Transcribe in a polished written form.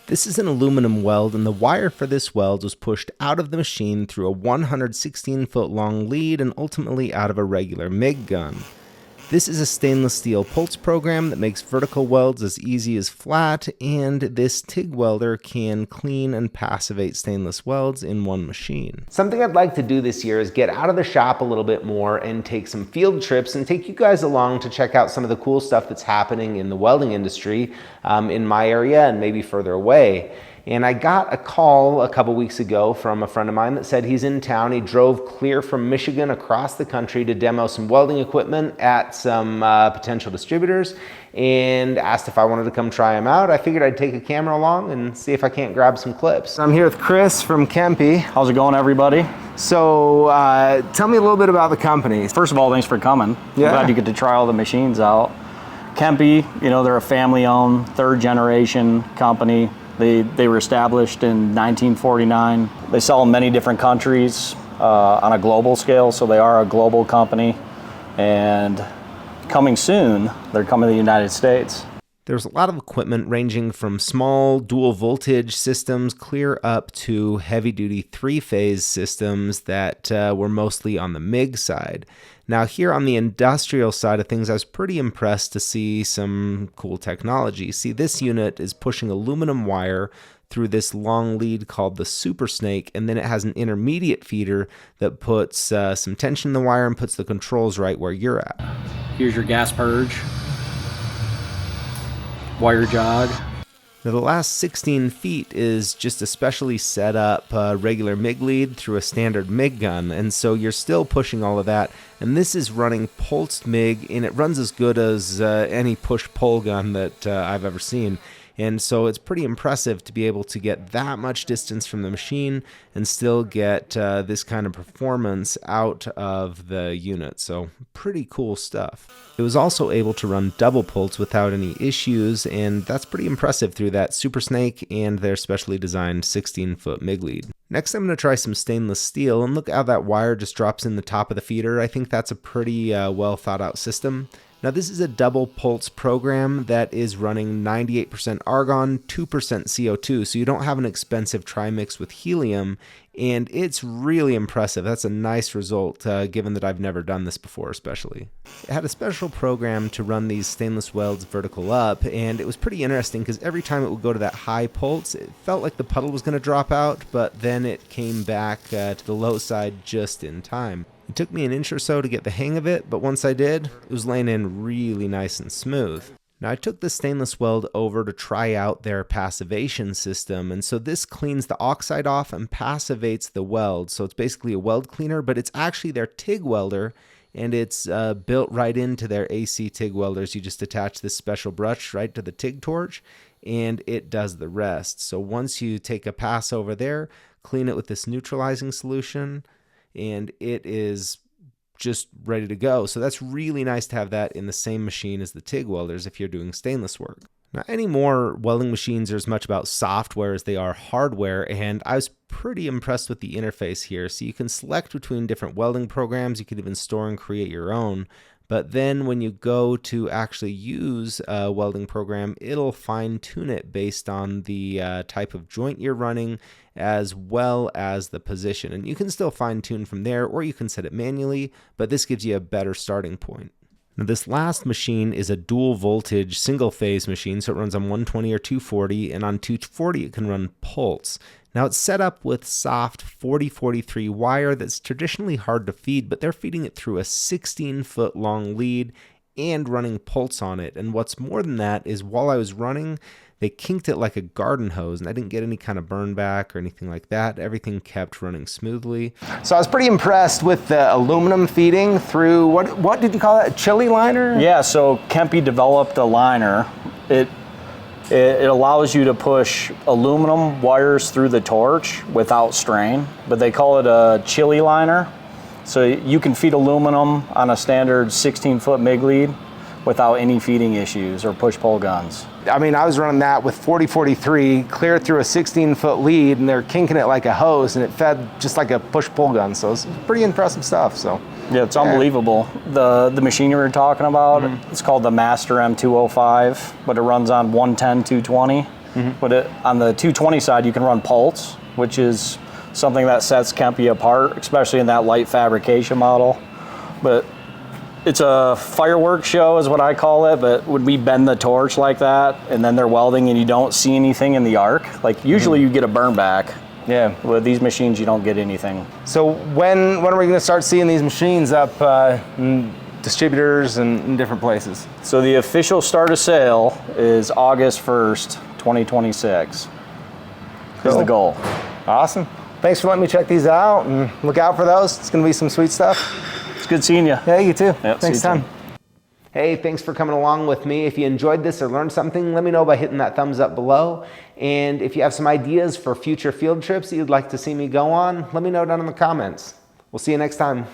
This is an aluminum weld, and the wire for this weld was pushed out of the machine through a 116-foot long lead and ultimately out of a regular MIG gun. This is a stainless steel pulse program that makes vertical welds as easy as flat, and this TIG welder can clean and passivate stainless welds in one machine. Something I'd like to do this year is get out of the shop a little bit more and take some field trips and take you guys along to check out some of the cool stuff that's happening in the welding industry in my area and maybe further away. And I got a call a couple weeks ago from a friend of mine that said he's in town. He drove clear from Michigan across the country to demo some welding equipment at some potential distributors and asked if I wanted to come try them out. I figured I'd take a camera along and see if I can't grab some clips. I'm here with Chris from Kemppi. How's it going, everybody? So tell me a little bit about the company. First of all, thanks for coming. Yeah. I'm glad you get to try all the machines out. Kemppi, you know, they're a family-owned, third-generation company. They were established in 1949. They sell in many different countries on a global scale, so they are a global company. And coming soon, they're coming to the United States. There's a lot of equipment ranging from small dual voltage systems clear up to heavy-duty three-phase systems that were mostly on the MIG side. Now here on the industrial side of things, I was pretty impressed to see some cool technology. See, this unit is pushing aluminum wire through this long lead called the Super Snake, and then it has an intermediate feeder that puts some tension in the wire and puts the controls right where you're at. Here's your gas purge, wire jog. Now the last 16 feet is just a specially set up regular MIG lead through a standard MIG gun, and so you're still pushing all of that, and this is running pulsed MIG, and it runs as good as any push-pull gun that I've ever seen. And so it's pretty impressive to be able to get that much distance from the machine and still get this kind of performance out of the unit. So pretty cool stuff. It was also able to run double pulse without any issues, and that's pretty impressive through that Super Snake and their specially designed 16-foot MIG lead. Next, I'm going to try some stainless steel, and look how that wire just drops in the top of the feeder. I think that's a pretty well thought out system. Now this is a double pulse program that is running 98% argon, 2% CO2, so you don't have an expensive trimix with helium, and it's really impressive. That's a nice result given that I've never done this before especially. It had a special program to run these stainless welds vertical up, and it was pretty interesting because every time it would go to that high pulse, it felt like the puddle was going to drop out, but then it came back to the low side just in time. It took me an inch or so to get the hang of it, but once I did, it was laying in really nice and smooth. Now I took the stainless weld over to try out their passivation system, and so this cleans the oxide off and passivates the weld. So it's basically a weld cleaner, but it's actually their TIG welder, and it's built right into their AC TIG welders. You just attach this special brush right to the TIG torch, and it does the rest. So once you take a pass over there, clean it with this neutralizing solution, and it is just ready to go. So that's really nice to have that in the same machine as the TIG welders if you're doing stainless work. Now, anymore welding machines are as much about software as they are hardware, and I was pretty impressed with the interface here. So you can select between different welding programs, you can even store and create your own. But then when you go to actually use a welding program, it'll fine-tune it based on the type of joint you're running as well as the position. And you can still fine-tune from there, or you can set it manually, but this gives you a better starting point. Now this last machine is a dual voltage single phase machine, so it runs on 120 or 240, and on 240 it can run pulse. Now it's set up with soft 4043 wire that's traditionally hard to feed, but they're feeding it through a 16-foot long lead and running pulse on it. And what's more than that is while I was running, they kinked it like a garden hose, and I didn't get any kind of burn back or anything like that. Everything kept running smoothly. So I was pretty impressed with the aluminum feeding through, what did you call that, a chili liner? Yeah, so Kemppi developed a liner. It allows you to push aluminum wires through the torch without strain, but they call it a chili liner. So you can feed aluminum on a standard 16-foot MIG lead without any feeding issues or push-pull guns. I mean, I was running that with 4043, clear through a 16-foot lead, and they're kinking it like a hose, and it fed just like a push-pull gun. So it's pretty impressive stuff. So yeah, it's unbelievable. The machine you were talking about, it's called the Master M205, but it runs on 110, 220. But on the 220 side, you can run Pulse, which is something that sets Kemppi apart, especially in that light fabrication model. But it's a fireworks show is what I call it, but when we bend the torch like that and then they're welding and you don't see anything in the arc, like usually you get a burn back. Yeah. With these machines, you don't get anything. So when are we going to start seeing these machines up in distributors and in different places? So the official start of sale is August 1st, 2026 is the goal. Awesome. Thanks for letting me check these out, and look out for those. It's going to be some sweet stuff. It's good seeing you. Yeah, you too. Yep, thanks, Tom. too. Hey, thanks for coming along with me. If you enjoyed this or learned something, let me know by hitting that thumbs up below. And if you have some ideas for future field trips that you'd like to see me go on, let me know down in the comments. We'll see you next time.